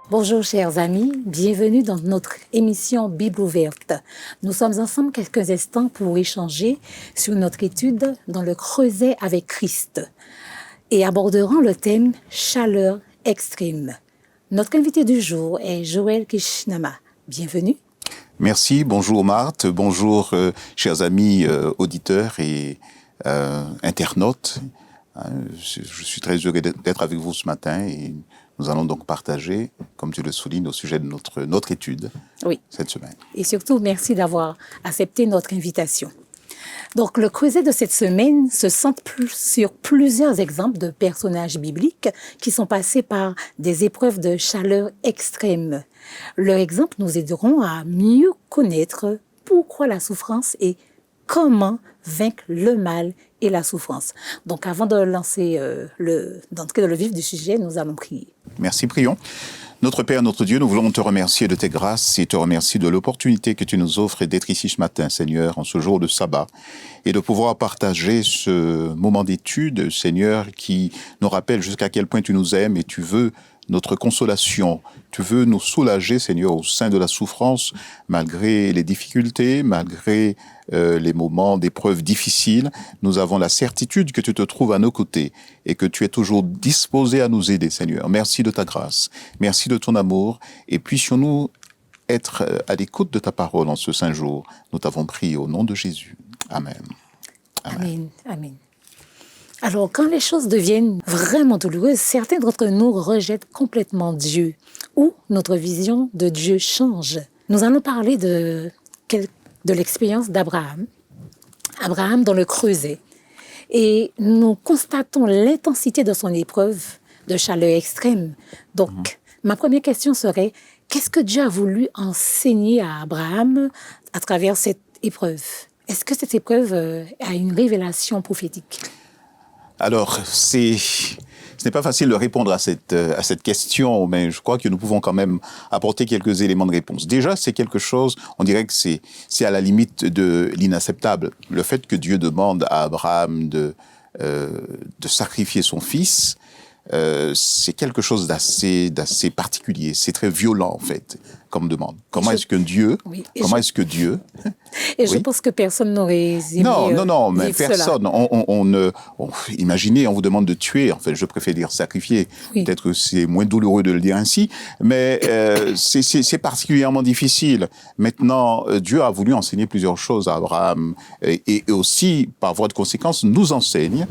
Bonjour chers amis, bienvenue dans notre émission Bible ouverte. Nous sommes ensemble quelques instants pour échanger sur notre étude dans le creuset avec Christ et aborderons le thème chaleur extrême. Notre invité du jour est Joël Kishnama. Bienvenue. Merci, bonjour Marthe, bonjour chers amis auditeurs et internautes. Je suis très heureux d'être avec vous ce matin et nous allons donc partager, comme tu le soulignes, au sujet de notre étude cette semaine. Et surtout, merci d'avoir accepté notre invitation. Donc, le creuset de cette semaine se centre sur plusieurs exemples de personnages bibliques qui sont passés par des épreuves de chaleur extrême. Leurs exemples nous aideront à mieux connaître pourquoi la souffrance et comment vaincre le mal et la souffrance. Donc, avant de d'entrer dans le vif du sujet, nous allons prier. Merci, prions. Notre Père, notre Dieu, nous voulons te remercier de tes grâces et te remercier de l'opportunité que tu nous offres d'être ici ce matin, Seigneur, en ce jour de sabbat, et de pouvoir partager ce moment d'étude, Seigneur, qui nous rappelle jusqu'à quel point tu nous aimes et tu veux notre consolation. Tu veux nous soulager, Seigneur, au sein de la souffrance, malgré les difficultés, malgré les moments d'épreuves difficiles. Nous avons la certitude que tu te trouves à nos côtés et que tu es toujours disposé à nous aider, Seigneur. Merci de ta grâce, merci de ton amour, et puissions-nous être à l'écoute de ta parole en ce saint jour. Nous t'avons prié au nom de Jésus. Amen. Amen. Amen. Alors, quand les choses deviennent vraiment douloureuses, certains d'entre nous rejettent complètement Dieu ou notre vision de Dieu change. Nous allons parler de l'expérience d'Abraham, Abraham dans le creuset. Et nous constatons l'intensité de son épreuve de chaleur extrême. Donc, ma première question serait, qu'est-ce que Dieu a voulu enseigner à Abraham à travers cette épreuve? Est-ce que cette épreuve a une révélation prophétique? Alors, ce n'est pas facile de répondre à cette question, mais je crois que nous pouvons quand même apporter quelques éléments de réponse. Déjà, c'est quelque chose, on dirait que c'est à la limite de l'inacceptable. Le fait que Dieu demande à Abraham de sacrifier son fils, c'est quelque chose d'assez particulier. C'est très violent, en fait, comme demande. Comment est-ce que Dieu... Et je pense que personne n'aurait aimé Non, mais personne. Imaginez, on vous demande de tuer. En fait, je préfère dire sacrifier. Oui. Peut-être que c'est moins douloureux de le dire ainsi. Mais c'est particulièrement difficile. Maintenant, Dieu a voulu enseigner plusieurs choses à Abraham. Et aussi, par voie de conséquence, nous enseigne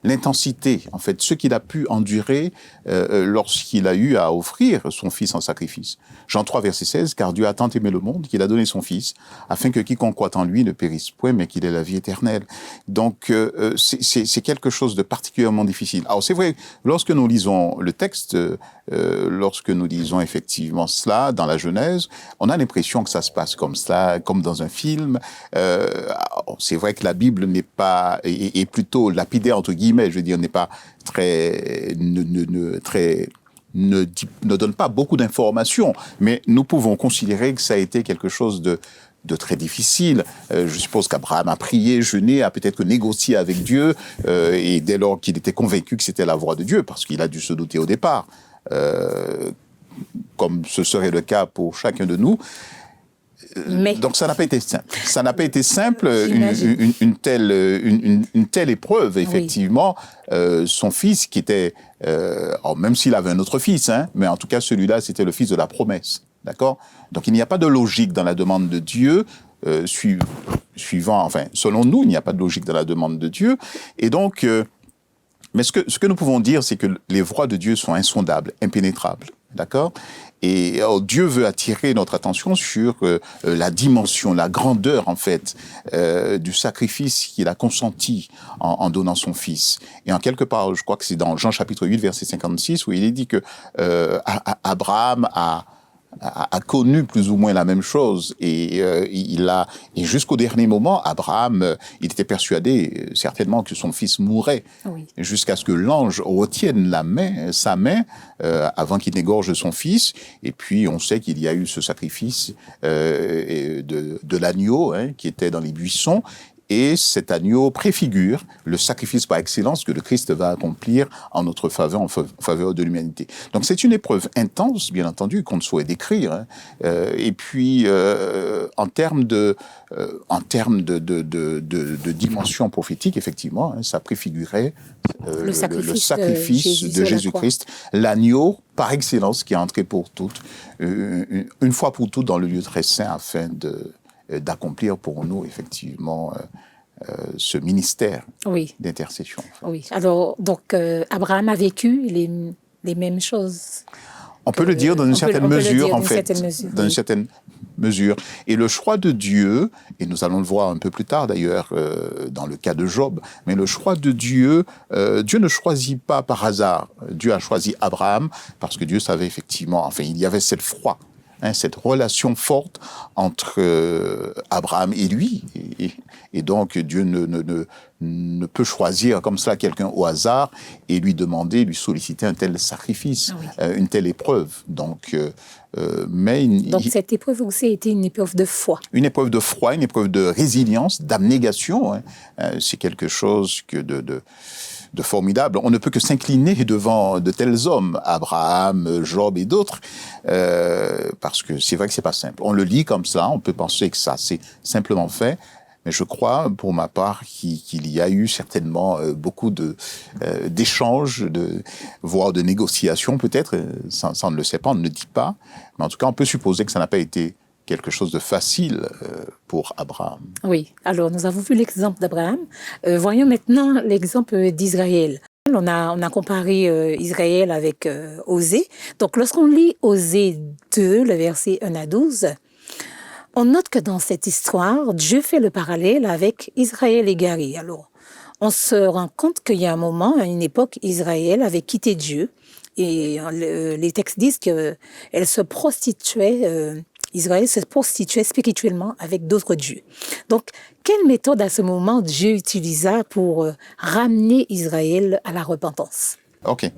l'intensité, en fait, ce qu'il a pu endurer lorsqu'il a eu à offrir son fils en sacrifice. Jean 3, verset 16, « Car Dieu a tant aimé le monde qu'il a donné son fils, afin que quiconque croit en lui ne périsse point, mais qu'il ait la vie éternelle. » Donc, c'est quelque chose de particulièrement difficile. Alors, c'est vrai, lorsque nous lisons le texte, lorsque nous lisons effectivement cela dans la Genèse, on a l'impression que ça se passe comme cela, comme dans un film. C'est vrai que la Bible n'est pas, est plutôt lapidaire, entre guillemets, je veux dire, n'est pas ne donne pas beaucoup d'informations, mais nous pouvons considérer que ça a été quelque chose de très difficile. Je suppose qu'Abraham a prié, jeûné, a peut-être négocié avec Dieu, et dès lors qu'il était convaincu que c'était la voie de Dieu, parce qu'il a dû se douter au départ, comme ce serait le cas pour chacun de nous. Donc ça n'a pas été simple. Ça n'a pas été simple, une telle épreuve, effectivement. Oui. Son fils qui était, même s'il avait un autre fils, mais en tout cas celui-là c'était le fils de la promesse, d'accord? Donc il n'y a pas de logique dans la demande de Dieu, selon nous, il n'y a pas de logique dans la demande de Dieu, et donc, mais ce que nous pouvons dire, c'est que les voies de Dieu sont insondables, impénétrables, d'accord? Et Dieu veut attirer notre attention sur la dimension, la grandeur, en fait, du sacrifice qu'il a consenti en donnant son fils. Et en quelque part, je crois que c'est dans Jean chapitre 8, verset 56, où il est dit que Abraham a connu plus ou moins la même chose, et jusqu'au dernier moment, Abraham, il était persuadé certainement que son fils mourrait, oui, jusqu'à ce que l'ange retienne sa main avant qu'il n'égorge son fils. Et puis on sait qu'il y a eu ce sacrifice de l'agneau qui était dans les buissons. Et cet agneau préfigure le sacrifice par excellence que le Christ va accomplir en notre faveur, en faveur de l'humanité. Donc c'est une épreuve intense, bien entendu, qu'on ne saurait décrire. Hein. Et puis, en termes de dimension prophétique, effectivement, hein, ça préfigurait le sacrifice de Jésus-Christ, l'agneau par excellence qui est entré pour toutes, une fois pour toutes dans le lieu très saint afin d'accomplir pour nous, effectivement, ce ministère d'intercession. Oui, alors, donc, Abraham a vécu les mêmes choses. On peut le dire dans une certaine mesure, en fait, dans une certaine mesure. Et le choix de Dieu, et nous allons le voir un peu plus tard d'ailleurs dans le cas de Job, mais le choix de Dieu, Dieu ne choisit pas par hasard. Dieu a choisi Abraham parce que Dieu savait effectivement, enfin, il y avait cette foi. Hein, cette relation forte entre Abraham et lui. Et donc, Dieu ne peut choisir comme ça quelqu'un au hasard et lui demander, lui solliciter un tel sacrifice, une telle épreuve. Donc, cette épreuve aussi a été une épreuve de foi. Une épreuve de foi, une épreuve de résilience, d'abnégation. Hein. C'est quelque chose de formidable. On ne peut que s'incliner devant de tels hommes, Abraham, Job et d'autres, parce que c'est vrai que c'est pas simple. On le lit comme ça, on peut penser que ça c'est simplement fait, mais je crois, pour ma part, qu'il y a eu certainement beaucoup d'échanges, voire de négociations peut-être, ça on ne le sait pas, on ne le dit pas, mais en tout cas on peut supposer que ça n'a pas été quelque chose de facile pour Abraham. Oui, alors nous avons vu l'exemple d'Abraham. Voyons maintenant l'exemple d'Israël. On a comparé Israël avec Osée. Donc lorsqu'on lit Osée 2, le verset 1 à 12, on note que dans cette histoire, Dieu fait le parallèle avec Israël égaré. Alors, on se rend compte qu'il y a un moment, à une époque, Israël avait quitté Dieu. Et les textes disent qu'elle se prostituait... Israël se prostituait spirituellement avec d'autres dieux. Donc, quelle méthode à ce moment Dieu utilisa pour ramener Israël à la repentance? Ok.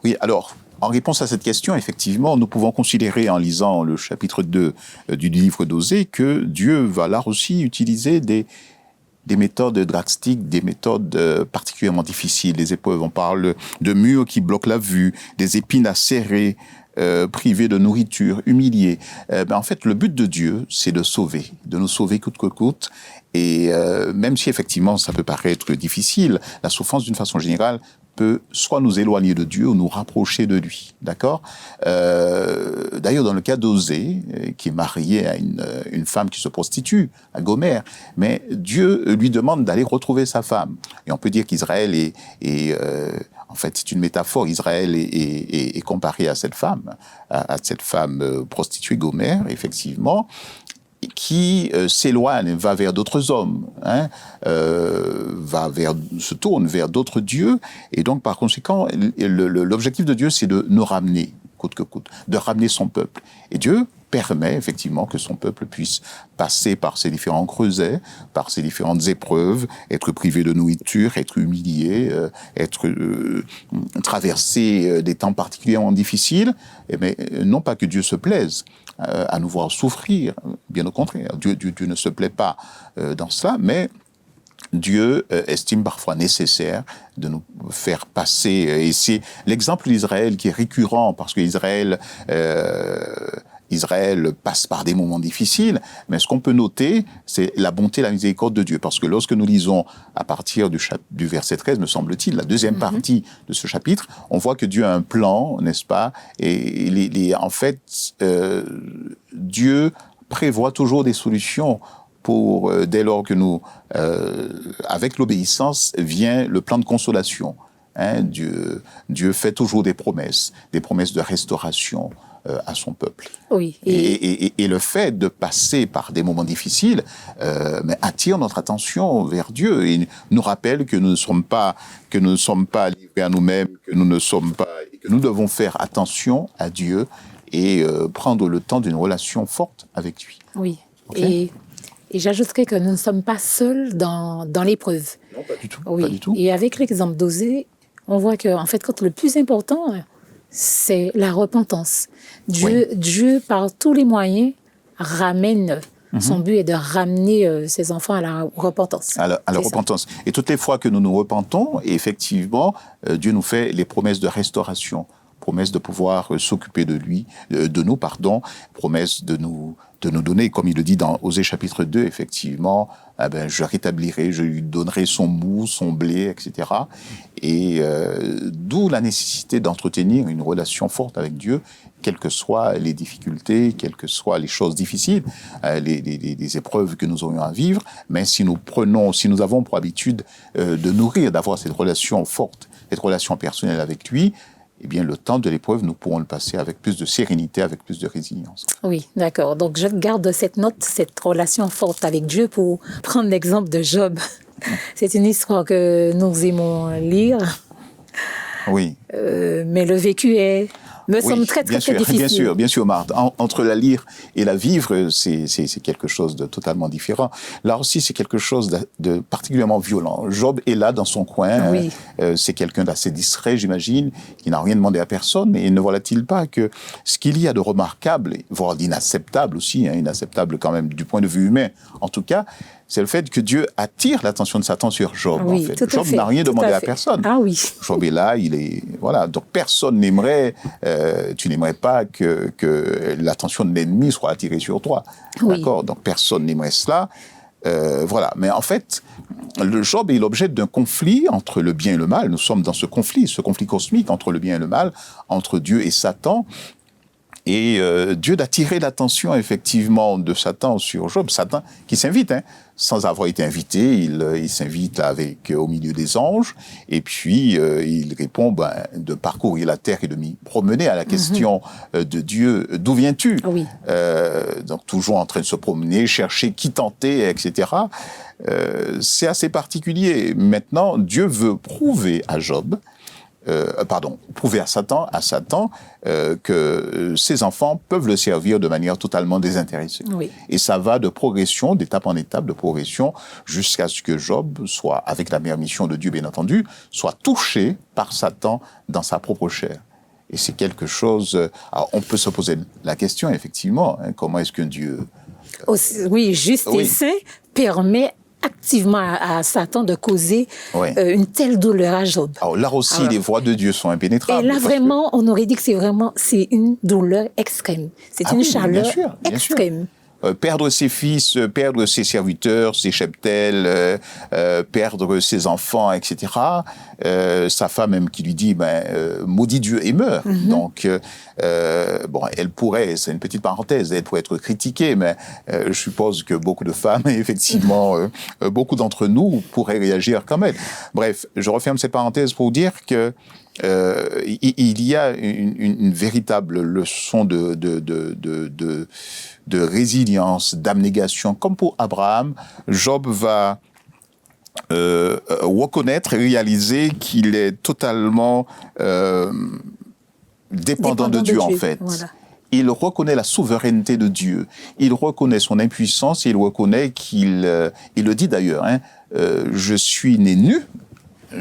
Oui, alors, en réponse à cette question, effectivement, nous pouvons considérer en lisant le chapitre 2 du livre d'Osée que Dieu va là aussi utiliser des méthodes drastiques, des méthodes particulièrement difficiles, des épreuves. On parle de murs qui bloquent la vue, des épines acérées, privés de nourriture, humiliés. En fait, le but de Dieu, c'est de nous sauver coûte que coûte. Et même si effectivement ça peut paraître difficile, la souffrance d'une façon générale peut soit nous éloigner de Dieu ou nous rapprocher de lui. D'accord ? D'ailleurs, dans le cas d'Osée, qui est marié à une femme qui se prostitue, à Gomère, mais Dieu lui demande d'aller retrouver sa femme. Et on peut dire qu'Israël en fait, c'est une métaphore. Israël est comparé à cette femme prostituée Gomère, effectivement, qui s'éloigne, va vers d'autres hommes, hein, se tourne vers d'autres dieux, et donc par conséquent, l'objectif de Dieu, c'est de nous ramener, coûte que coûte, de ramener son peuple. Et Dieu permet effectivement que son peuple puisse passer par ces différents creusets, par ces différentes épreuves, être privé de nourriture, être humilié, traverser des temps particulièrement difficiles, mais non pas que Dieu se plaise à nous voir souffrir, bien au contraire, Dieu ne se plaît pas dans cela, mais Dieu estime parfois nécessaire de nous faire passer, et c'est l'exemple d'Israël qui est récurrent, parce que Israël passe par des moments difficiles, mais ce qu'on peut noter, c'est la bonté et la miséricorde de Dieu. Parce que lorsque nous lisons à partir du verset 13, me semble-t-il, la deuxième partie de ce chapitre, on voit que Dieu a un plan, n'est-ce pas ? Et en fait, Dieu prévoit toujours des solutions dès lors que avec l'obéissance, vient le plan de consolation. Hein, Dieu fait toujours des promesses de restauration à son peuple. Oui. Et le fait de passer par des moments difficiles attire notre attention vers Dieu et nous rappelle que nous ne sommes pas livrés à nous-mêmes, que nous devons faire attention à Dieu et prendre le temps d'une relation forte avec lui. Oui. Okay. Et j'ajouterais que nous ne sommes pas seuls dans l'épreuve. Non, pas du tout. Oui. Pas du tout. Et avec l'exemple d'Osée, on voit que, en fait, quand le plus important, c'est la repentance. Dieu, par tous les moyens, ramène Son but est de ramener ses enfants à la repentance. À la repentance. Et toutes les fois que nous nous repentons, effectivement, Dieu nous fait les promesses de restauration, promesse de pouvoir s'occuper de nous, promesse de nous donner, comme il le dit dans Osée chapitre 2, effectivement, je rétablirai, je lui donnerai son mou, son blé, etc. Et d'où la nécessité d'entretenir une relation forte avec Dieu, quelles que soient les difficultés, quelles que soient les choses difficiles, les épreuves que nous aurions à vivre, mais si nous avons pour habitude de nourrir, d'avoir cette relation forte, cette relation personnelle avec lui, eh bien, le temps de l'épreuve, nous pourrons le passer avec plus de sérénité, avec plus de résilience. Oui, d'accord. Donc, je garde cette note, cette relation forte avec Dieu pour prendre l'exemple de Job. C'est une histoire que nous aimons lire. Oui. Mais le vécu me semble très difficile. Bien sûr, Marthe. Entre la lire et la vivre, c'est quelque chose de totalement différent. Là aussi, c'est quelque chose de particulièrement violent. Job est là dans son coin. Oui. C'est quelqu'un d'assez distrait, j'imagine, qui n'a rien demandé à personne. Et ne voilà-t-il pas que ce qu'il y a de remarquable, voire d'inacceptable aussi, inacceptable quand même du point de vue humain, en tout cas, c'est le fait que Dieu attire l'attention de Satan sur Job. Oui, en fait. Job n'a rien demandé à personne. Ah oui. Job est là, voilà. Donc personne n'aimerait, tu n'aimerais pas que l'attention de l'ennemi soit attirée sur toi. Oui. D'accord. Donc personne n'aimerait cela. Voilà. Mais en fait, le Job est l'objet d'un conflit entre le bien et le mal. Nous sommes dans ce conflit cosmique entre le bien et le mal, entre Dieu et Satan. Et Dieu d'attirer l'attention effectivement de Satan sur Job, Satan qui s'invite, sans avoir été invité, il s'invite au milieu des anges, et puis il répond de parcourir la terre et de m'y promener à la question de Dieu, d'où viens-tu? Oui. Donc toujours en train de se promener, chercher qui tenter, etc. C'est assez particulier. Maintenant, Dieu veut prouver à Job, prouver à Satan que ses enfants peuvent le servir de manière totalement désintéressée. Oui. Et ça va de progression, d'étape en étape, de progression, jusqu'à ce que Job soit, avec la permission de Dieu bien entendu, soit touché par Satan dans sa propre chair. Et c'est quelque chose... Alors on peut se poser la question, effectivement, comment est-ce qu'un Dieu... Oui, juste et saint permet activement à Satan de causer une telle douleur à Job. Alors là aussi, les voies de Dieu sont impénétrables. Et là, vraiment, on aurait dit que c'est une douleur extrême. C'est une chaleur extrême. Perdre ses fils, perdre ses serviteurs, ses cheptels, perdre ses enfants, etc. Sa femme même qui lui dit maudit Dieu et meurt. Donc elle pourrait, c'est une petite parenthèse, elle pourrait être critiquée, mais je suppose que beaucoup de femmes, et effectivement beaucoup d'entre nous pourraient réagir comme elle. Bref, je referme cette parenthèse pour dire que il y a une véritable leçon de résilience, d'abnégation. Comme pour Abraham, Job va reconnaître et réaliser qu'il est totalement dépendant de Dieu, en fait. Voilà. Il reconnaît la souveraineté de Dieu. Il reconnaît son impuissance et il reconnaît il le dit d'ailleurs, je suis né nu,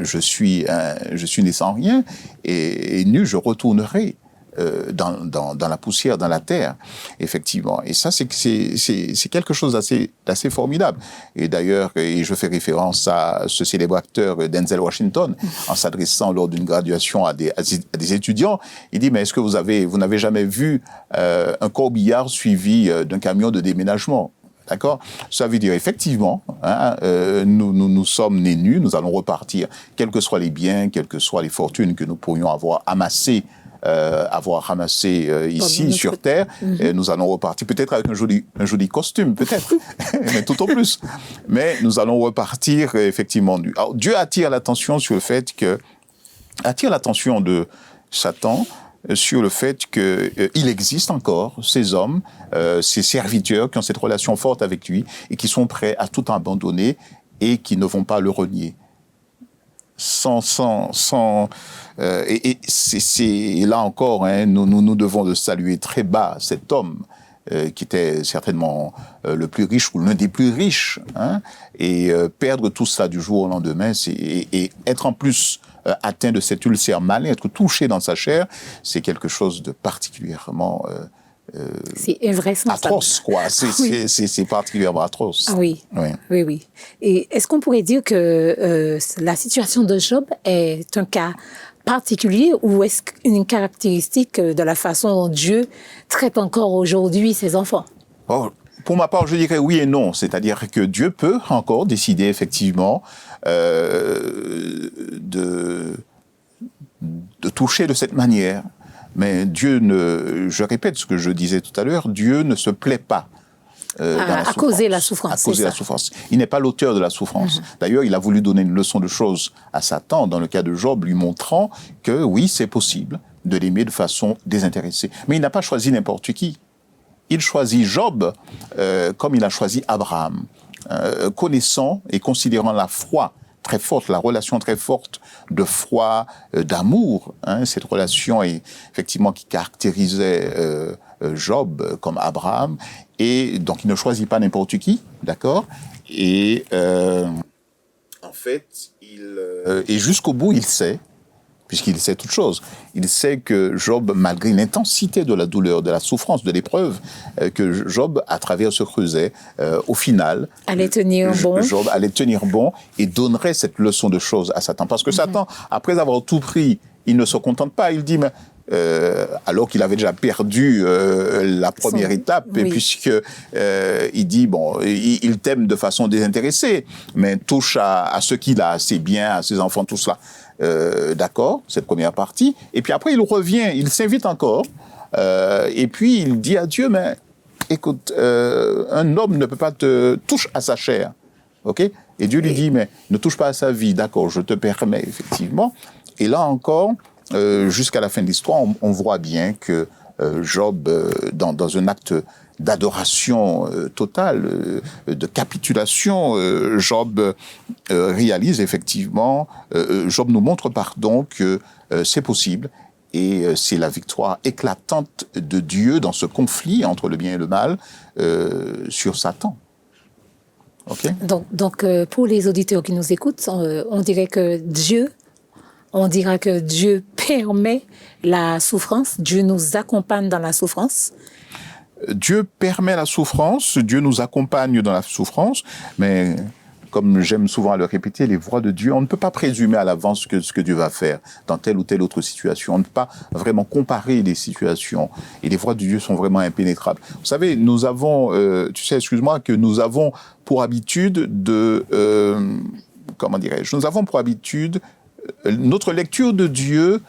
je suis né sans rien, et nu je retournerai dans la poussière, dans la terre, effectivement. Et ça, c'est quelque chose d'assez formidable. Et d'ailleurs, je fais référence à ce célèbre acteur Denzel Washington, en s'adressant lors d'une graduation à des étudiants, il dit, mais est-ce que vous n'avez jamais vu un corbillard suivi d'un camion de déménagement? D'accord? Ça veut dire effectivement, nous sommes nés nus, nous allons repartir, quels que soient les biens, quelles que soient les fortunes que nous pourrions avoir ramassées ici sur Terre, nous allons repartir peut-être avec un joli costume, peut-être, mais tout au plus. Mais nous allons repartir effectivement nus. Alors Dieu attire l'attention sur le fait attire l'attention de Satan sur le fait qu'il existe encore ces hommes, ces serviteurs qui ont cette relation forte avec lui et qui sont prêts à tout abandonner et qui ne vont pas le renier. Et là encore, nous devons de saluer très bas cet homme qui était certainement le plus riche ou l'un des plus riches, et perdre tout cela du jour au lendemain, et être en plus atteint de cet ulcère malin, être touché dans sa chair, c'est quelque chose de particulièrement c'est invraisemblable. atroce, quoi. Oui. C'est particulièrement atroce. Ah oui. Oui. Oui, oui. Et est-ce qu'on pourrait dire que la situation de Job est un cas particulier ou est-ce une caractéristique de la façon dont Dieu traite encore aujourd'hui ses enfants? Oh, pour ma part, je dirais oui et non. C'est-à-dire que Dieu peut encore décider effectivement de toucher de cette manière. Mais Dieu je répète ce que je disais tout à l'heure, Dieu ne se plaît pas à causer la souffrance. À causer la souffrance. Il n'est pas l'auteur de la souffrance. D'ailleurs, il a voulu donner une leçon de choses à Satan, dans le cas de Job, lui montrant que oui, c'est possible de l'aimer de façon désintéressée. Mais il n'a pas choisi n'importe qui. Il choisit Job comme il a choisi Abraham, connaissant et considérant la foi très forte, la relation très forte de foi, d'amour, cette relation effectivement qui caractérisait Job comme Abraham, et donc il ne choisit pas n'importe qui, d'accord, et en fait, et jusqu'au bout, il sait, puisqu'il sait toute chose, il sait que Job, malgré l'intensité de la douleur, de la souffrance, de l'épreuve, que Job, à travers ce creuset, au final, allait tenir bon. Job allait tenir bon et donnerait cette leçon de choses à Satan. Parce que Satan, après avoir tout pris, il ne se contente pas, il dit, mais alors qu'il avait déjà perdu la première étape, oui. puisque il dit, bon, il t'aime de façon désintéressée, mais touche à ce qu'il a, à ses biens, à ses enfants, tout cela. D'accord, cette première partie. Et puis après, il revient, il s'invite encore, et puis il dit à Dieu, mais écoute, un homme ne peut pas te toucher à sa chair, ok? Et Dieu lui dit, mais ne touche pas à sa vie, d'accord, je te permets, effectivement. Et là encore, jusqu'à la fin de l'histoire, on voit bien que Job, dans un acte d'adoration totale, de capitulation, Job réalise effectivement, Job nous montre pardon que c'est possible, et c'est la victoire éclatante de Dieu dans ce conflit entre le bien et le mal sur Satan. Okay? Donc pour les auditeurs qui nous écoutent, on dirait que Dieu permet la souffrance, Dieu nous accompagne dans la souffrance. Dieu permet la souffrance, Dieu nous accompagne dans la souffrance, mais comme j'aime souvent le répéter, les voies de Dieu, on ne peut pas présumer à l'avance ce que Dieu va faire dans telle ou telle autre situation. On ne peut pas vraiment comparer les situations. Et les voies de Dieu sont vraiment impénétrables. Vous savez, nous avons, que nous avons pour habitude notre lecture de Dieu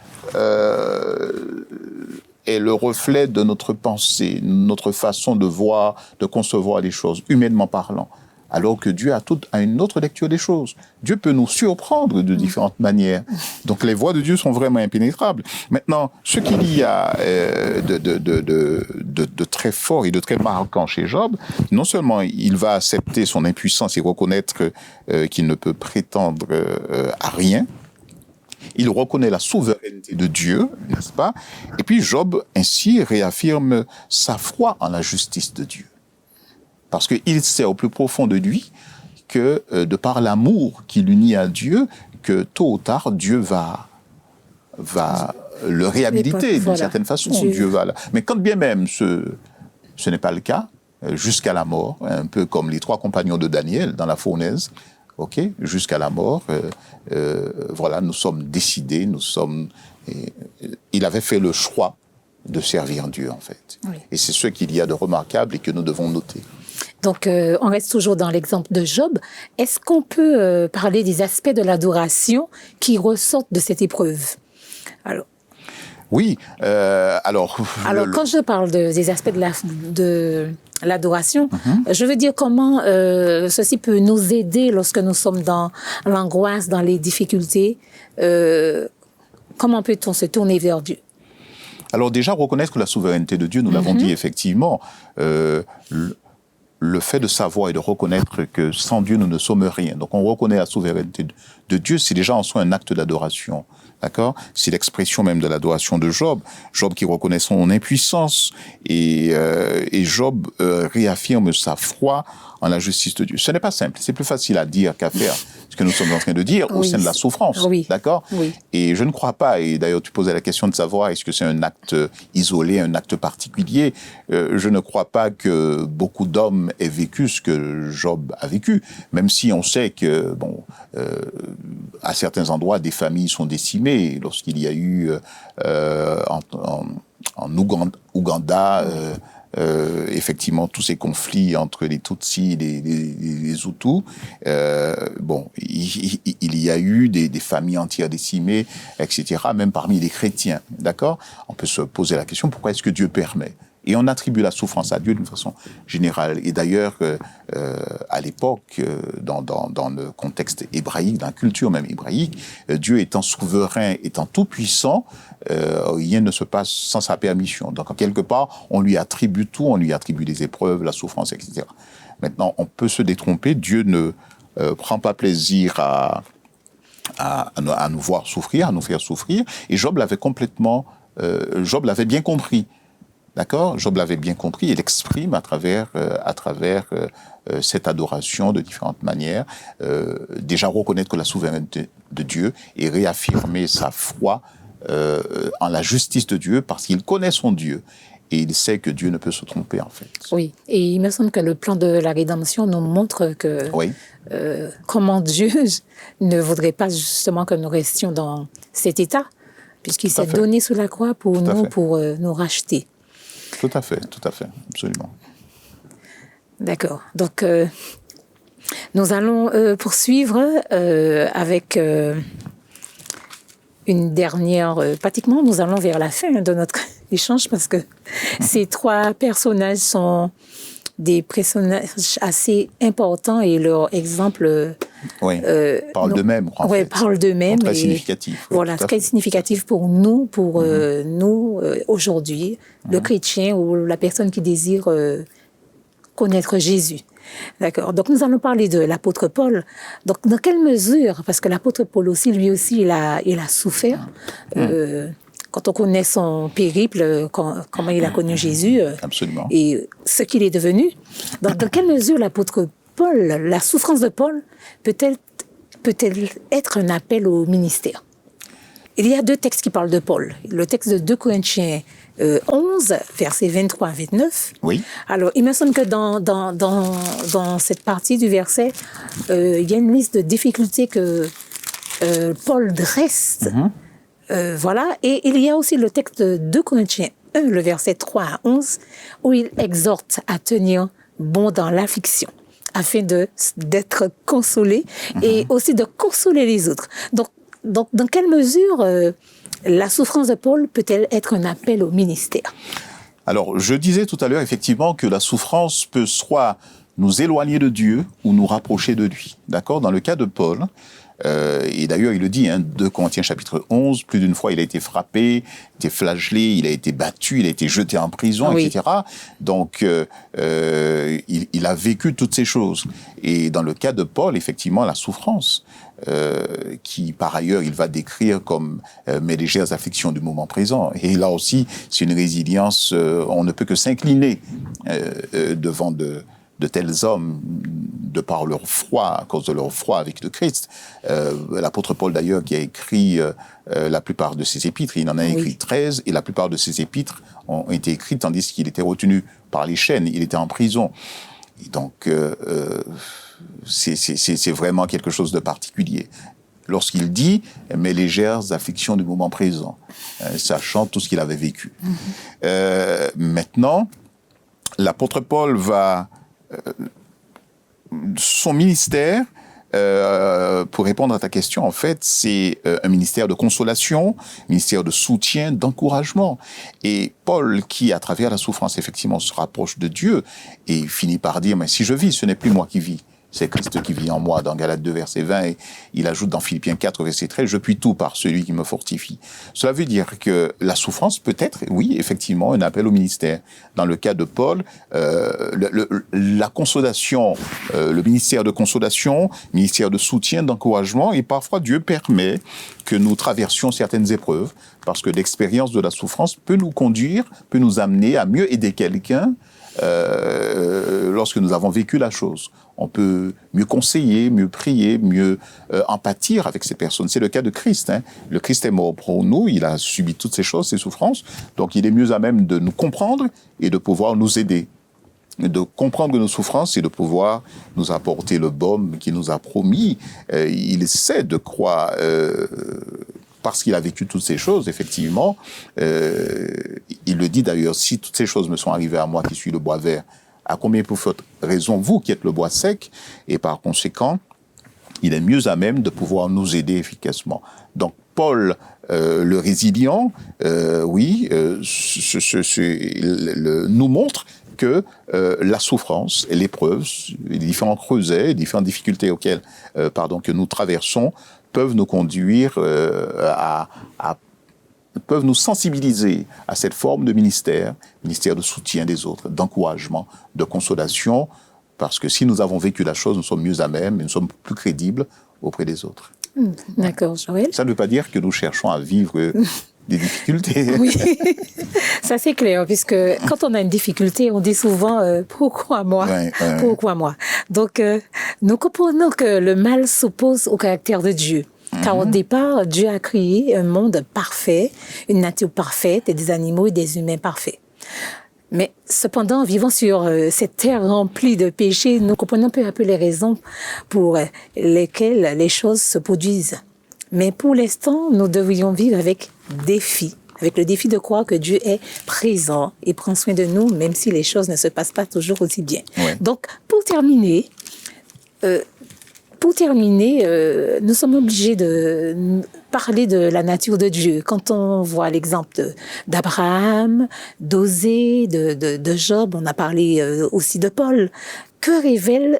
est le reflet de notre pensée, notre façon de voir, de concevoir les choses, humainement parlant. Alors que Dieu a une autre lecture des choses. Dieu peut nous surprendre de différentes manières. Donc les voies de Dieu sont vraiment impénétrables. Maintenant, ce qu'il y a de très fort et de très marquant chez Job, non seulement il va accepter son impuissance et reconnaître qu'il ne peut prétendre à rien, il reconnaît la souveraineté de Dieu, n'est-ce pas? Et puis Job, ainsi, réaffirme sa foi en la justice de Dieu. Parce qu'il sait au plus profond de lui que, de par l'amour qui l'unit à Dieu, que tôt ou tard, Dieu va le réhabiliter d'une certaine façon. Dieu va. Mais quand bien même ce n'est pas le cas, jusqu'à la mort, un peu comme les 3 compagnons de Daniel dans la fournaise, ok, jusqu'à la mort, voilà, nous sommes décidés, il avait fait le choix de servir Dieu, en fait. Oui. Et c'est ce qu'il y a de remarquable et que nous devons noter. Donc, on reste toujours dans l'exemple de Job. Est-ce qu'on peut parler des aspects de l'adoration qui ressortent de cette épreuve? Alors. Oui, alors... quand je parle des aspects de l'adoration, je veux dire comment ceci peut nous aider lorsque nous sommes dans l'angoisse, dans les difficultés. Comment peut-on se tourner vers Dieu? Alors déjà, reconnaître la souveraineté de Dieu, nous l'avons dit effectivement, le fait de savoir et de reconnaître que sans Dieu, nous ne sommes rien. Donc on reconnaît la souveraineté de Dieu, c'est déjà en soi un acte d'adoration. D'accord? C'est l'expression même de l'adoration de Job. Job qui reconnaît son impuissance et Job réaffirme sa foi en la justice de Dieu. Ce n'est pas simple. C'est plus facile à dire qu'à faire ce que nous sommes en train de dire au sein de la souffrance. Oui. D'accord? Oui. Et je ne crois pas, et d'ailleurs tu posais la question de savoir est-ce que c'est un acte isolé, un acte particulier. Je ne crois pas que beaucoup d'hommes aient vécu ce que Job a vécu, même si on sait que, à certains endroits, des familles sont décimées. Lorsqu'il y a eu en Ouganda, effectivement, tous ces conflits entre les Tutsis et les Hutus, il y a eu des familles entières décimées, etc., même parmi les chrétiens, d'accord? On peut se poser la question, pourquoi est-ce que Dieu permet? Et on attribue la souffrance à Dieu d'une façon générale. Et d'ailleurs, à l'époque, dans le contexte hébraïque, dans la culture même hébraïque, Dieu étant souverain, étant tout-puissant, rien ne se passe sans sa permission. Donc, en quelque part, on lui attribue tout, on lui attribue les épreuves, la souffrance, etc. Maintenant, on peut se détromper. Dieu ne prend pas plaisir à nous voir souffrir, à nous faire souffrir. Et Job l'avait bien compris. D'accord? Job l'avait bien compris et l'exprime à travers cette adoration de différentes manières. Déjà reconnaître que la souveraineté de Dieu et réaffirmer sa foi en la justice de Dieu parce qu'il connaît son Dieu et il sait que Dieu ne peut se tromper en fait. Oui, et il me semble que le plan de la rédemption nous montre que comment Dieu ne voudrait pas justement que nous restions dans cet état puisqu'il s'est donné sous la croix pour nous racheter. Tout à fait, absolument. D'accord. Donc, nous allons poursuivre avec une dernière... pratiquement, nous allons vers la fin de notre échange parce que ces trois personnages sont des personnages assez importants et leur exemple... parle d'eux-mêmes. Parle d'eux-mêmes. Très significatif. Voilà, très significatif pour nous, nous aujourd'hui, le chrétien ou la personne qui désire connaître Jésus. D'accord. Donc, nous allons parler de l'apôtre Paul. Donc, dans quelle mesure, parce que l'apôtre Paul aussi, lui aussi, il a souffert. Quand on connaît son périple, comment il a connu Jésus. Absolument. Et ce qu'il est devenu. Donc, dans quelle mesure l'apôtre Paul, la souffrance de Paul, peut-elle être un appel au ministère? Il y a deux textes qui parlent de Paul. Le texte de 2 Corinthiens 11, versets 23 à 29. Oui. Alors, il me semble que dans cette partie du verset, il y a une liste de difficultés que Paul dresse. Voilà. Et il y a aussi le texte de 2 Corinthiens 1, le verset 3 à 11, où il exhorte à tenir bon dans l'affliction, afin d'être consolé et aussi de consoler les autres. Donc, dans quelle mesure la souffrance de Paul peut-elle être un appel au ministère? Alors, je disais tout à l'heure, effectivement, que la souffrance peut soit nous éloigner de Dieu ou nous rapprocher de lui. D'accord? Dans le cas de Paul, et d'ailleurs, il le dit, 2 Corinthiens chapitre 11, plus d'une fois, il a été frappé, été flagellé, il a été battu, il a été jeté en prison, etc. Donc, il a vécu toutes ces choses. Et dans le cas de Paul, effectivement, la souffrance, qui, par ailleurs, il va décrire comme mes légères afflictions du moment présent. Et là aussi, c'est une résilience, on ne peut que s'incliner devant de tels hommes, de par leur foi, à cause de leur foi avec le Christ. L'apôtre Paul, d'ailleurs, qui a écrit la plupart de ses épîtres, il en a écrit 13, et la plupart de ses épîtres ont été écrites tandis qu'il était retenu par les chaînes, il était en prison. Et donc, c'est vraiment quelque chose de particulier. Lorsqu'il dit « mes légères afflictions du moment présent », sachant tout ce qu'il avait vécu. Maintenant, l'apôtre Paul va... son ministère, pour répondre à ta question, en fait, c'est un ministère de consolation, ministère de soutien, d'encouragement. Et Paul, qui, à travers la souffrance, effectivement, se rapproche de Dieu et finit par dire « mais si je vis, ce n'est plus moi qui vis, c'est Christ qui vit en moi, dans Galates 2, verset 20, et il ajoute dans Philippiens 4, verset 13, je puis tout par celui qui me fortifie. Cela veut dire que la souffrance peut être, oui, effectivement, un appel au ministère. Dans le cas de Paul, la consolation, le ministère de consolation, ministère de soutien, d'encouragement, et parfois Dieu permet que nous traversions certaines épreuves, parce que l'expérience de la souffrance peut nous conduire, peut nous amener à mieux aider quelqu'un lorsque nous avons vécu la chose. On peut mieux conseiller, mieux prier, mieux empâtir avec ces personnes. C'est le cas de Christ. Hein. Le Christ est mort pour nous, il a subi toutes ces choses, ces souffrances, donc il est mieux à même de nous comprendre et de pouvoir nous aider. De comprendre nos souffrances et de pouvoir nous apporter le baume qu'il nous a promis. Il essaie de croire, parce qu'il a vécu toutes ces choses, effectivement. Il le dit d'ailleurs, si toutes ces choses me sont arrivées à moi qui suis le bois vert, à combien pour votre raison, vous qui êtes le bois sec, et par conséquent, il est mieux à même de pouvoir nous aider efficacement. Donc, Paul, le résilient, nous montre que la souffrance et l'épreuve, les différents creusets, les différentes difficultés auxquelles, que nous traversons, peuvent nous conduire peuvent nous sensibiliser à cette forme de ministère de soutien des autres, d'encouragement, de consolation, parce que si nous avons vécu la chose, nous sommes mieux à même et nous sommes plus crédibles auprès des autres. D'accord, Joël. Ça ne veut pas dire que nous cherchons à vivre des difficultés. Oui, ça c'est clair, puisque quand on a une difficulté, on dit souvent pourquoi moi, pourquoi moi. Donc, nous comprenons que le mal s'oppose au caractère de Dieu. Car au départ, Dieu a créé un monde parfait, une nature parfaite et des animaux et des humains parfaits. Mais cependant, vivant sur cette terre remplie de péchés, nous comprenons peu à peu les raisons pour lesquelles les choses se produisent. Mais pour l'instant, nous devrions vivre avec le défi de croire que Dieu est présent et prend soin de nous, même si les choses ne se passent pas toujours aussi bien. Ouais. Donc, pour terminer, nous sommes obligés de parler de la nature de Dieu. Quand on voit l'exemple d'Abraham, d'Osée, de Job, on a parlé aussi de Paul. Que révèlent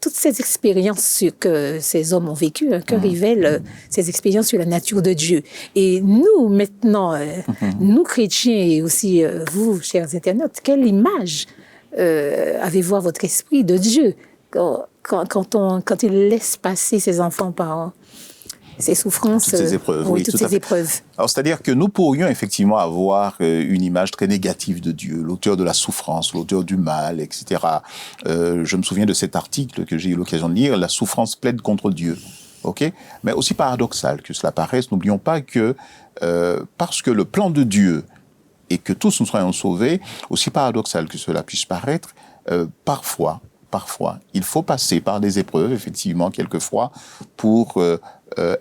toutes ces expériences que ces hommes ont vécues, que révèlent ces expériences sur la nature de Dieu? Et nous, maintenant, nous chrétiens et aussi vous, chers internautes, quelle image avez-vous à votre esprit de Dieu quand il laisse passer ses enfants par ces souffrances, toutes ces épreuves, toutes ces épreuves. Alors, c'est-à-dire que nous pourrions effectivement avoir une image très négative de Dieu, l'auteur de la souffrance, l'auteur du mal, etc. Je me souviens de cet article que j'ai eu l'occasion de lire, la souffrance plaide contre Dieu. Okay? Mais aussi paradoxal que cela paraisse, n'oublions pas que parce que le plan de Dieu est que tous nous soyons sauvés, aussi paradoxal que cela puisse paraître, parfois, il faut passer par des épreuves, effectivement, quelquefois, pour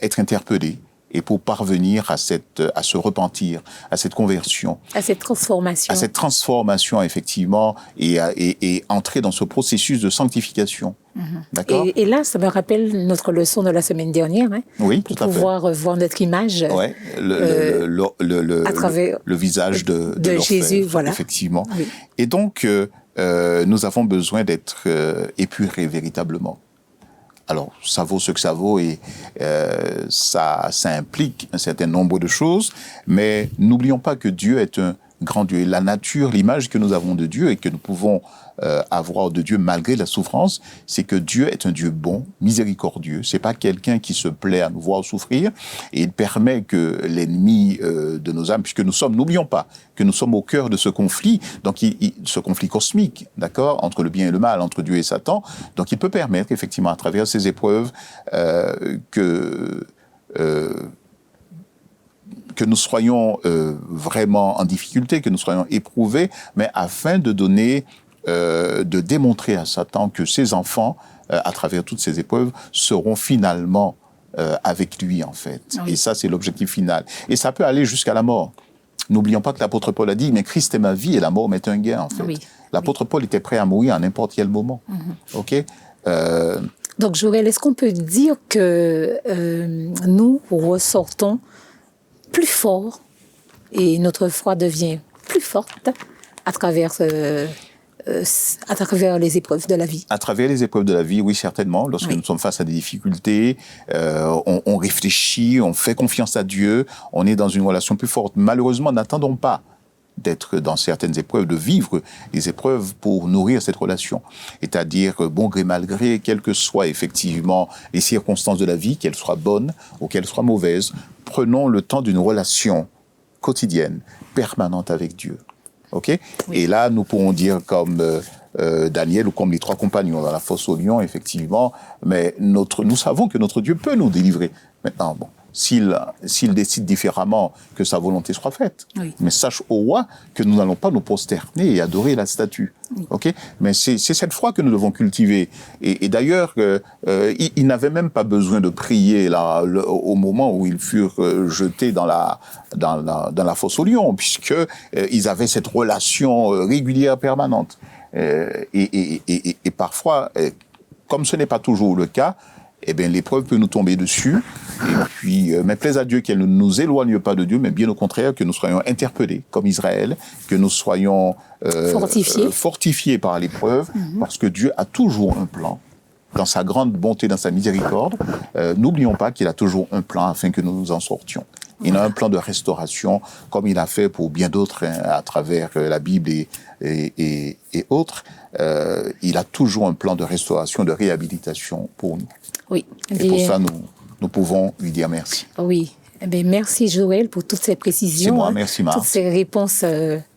être interpellé et pour parvenir à ce repentir, à cette conversion. À cette transformation. À cette transformation, effectivement, et entrer dans ce processus de sanctification. D'accord ? Et là, ça me rappelle notre leçon de la semaine dernière, hein, oui, tout pour à fait. Voir notre image à travers le visage de Jésus, voilà. Effectivement. Oui. Et donc, nous avons besoin d'être épurés véritablement. Alors, ça vaut ce que ça vaut et ça implique un certain nombre de choses, mais n'oublions pas que Dieu est un grand Dieu. Et la nature, l'image que nous avons de Dieu et que nous pouvons avoir de Dieu malgré la souffrance, c'est que Dieu est un Dieu bon, miséricordieux. C'est pas quelqu'un qui se plaît à nous voir souffrir et il permet que l'ennemi de nos âmes, puisque n'oublions pas que nous sommes au cœur de ce conflit, donc ce conflit cosmique, d'accord, entre le bien et le mal, entre Dieu et Satan. Donc il peut permettre effectivement à travers ces épreuves que nous soyons vraiment en difficulté, que nous soyons éprouvés, mais afin de démontrer à Satan que ses enfants, à travers toutes ces épreuves, seront finalement avec lui, en fait. Oui. Et ça, c'est l'objectif final. Et ça peut aller jusqu'à la mort. N'oublions pas que l'apôtre Paul a dit, mais Christ est ma vie et la mort m'est un gain, en fait. Oui. L'apôtre Paul était prêt à mourir à n'importe quel moment. OK ? Donc, Joël, est-ce qu'on peut dire que nous ressortons plus forts et notre foi devient plus forte à travers à travers les épreuves de la vie. À travers les épreuves de la vie, oui, certainement. Lorsque nous sommes face à des difficultés, on réfléchit, on fait confiance à Dieu, on est dans une relation plus forte. Malheureusement, n'attendons pas d'être dans certaines épreuves, de vivre les épreuves pour nourrir cette relation. C'est-à-dire, bon gré, mal gré, quelles que soient effectivement les circonstances de la vie, qu'elles soient bonnes ou qu'elles soient mauvaises, prenons le temps d'une relation quotidienne, permanente avec Dieu. OK ? Oui. Et là, nous pourrons dire comme Daniel ou comme les 3 compagnons dans la fosse aux lions, effectivement, mais nous savons que notre Dieu peut nous délivrer. Maintenant, bon, s'il décide différemment, que sa volonté soit faite. Oui. Mais sache au roi que nous n'allons pas nous prosterner et adorer la statue. Oui. Okay ? Mais c'est cette foi que nous devons cultiver. Et d'ailleurs, ils n'avaient même pas besoin de prier là, au moment où ils furent jetés dans la fosse aux lions, puisque ils avaient cette relation régulière, permanente. Et parfois, comme ce n'est pas toujours le cas, eh bien, l'épreuve peut nous tomber dessus. Et puis, mais plaise à Dieu qu'elle ne nous éloigne pas de Dieu, mais bien au contraire, que nous soyons interpellés, comme Israël, que nous soyons fortifiés par l'épreuve, parce que Dieu a toujours un plan. Dans sa grande bonté, dans sa miséricorde, n'oublions pas qu'il a toujours un plan afin que nous nous en sortions. Il a un plan de restauration, comme il a fait pour bien d'autres, à travers la Bible et autres. Il a toujours un plan de restauration, de réhabilitation pour nous. Oui. Et pour ça, nous pouvons lui dire merci. Oui. Eh bien, merci Joël pour toutes ces précisions. C'est moi, merci Marc. Toutes ces réponses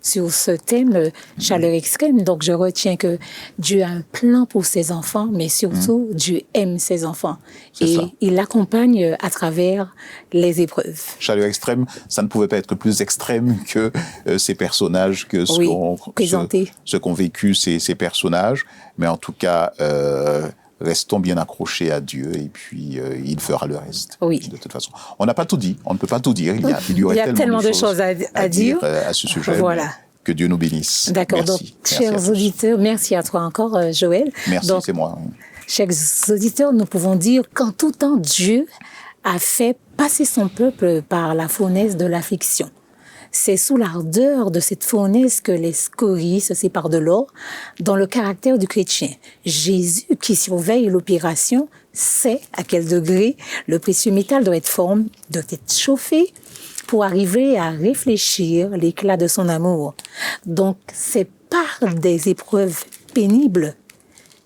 sur ce thème, chaleur extrême. Donc, je retiens que Dieu a un plan pour ses enfants, mais surtout, Dieu aime ses enfants. Et il l'accompagne à travers les épreuves. Chaleur extrême, ça ne pouvait pas être plus extrême que ces personnages, que ce qu'ont vécu ces personnages. Mais en tout cas, restons bien accrochés à Dieu et puis il fera le reste. Oui. De toute façon, on n'a pas tout dit, on ne peut pas tout dire. Il y aurait tellement de choses à dire à ce sujet. Voilà. Que Dieu nous bénisse. D'accord. Donc, chers auditeurs, merci à toi encore, Joël. Merci, donc, c'est moi. Chers auditeurs, nous pouvons dire qu'en tout temps, Dieu a fait passer son peuple par la fournaise de l'affliction. C'est sous l'ardeur de cette fournaise que les scories se séparent de l'or dans le caractère du chrétien. Jésus, qui surveille l'opération, sait à quel degré le précieux métal doit être chauffé pour arriver à réfléchir l'éclat de son amour. Donc, c'est par des épreuves pénibles,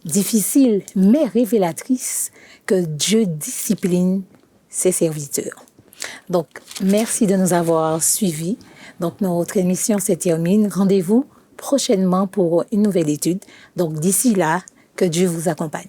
difficiles, mais révélatrices que Dieu discipline ses serviteurs. Donc, merci de nous avoir suivis. Donc, notre émission se termine. Rendez-vous prochainement pour une nouvelle étude. Donc, d'ici là, que Dieu vous accompagne.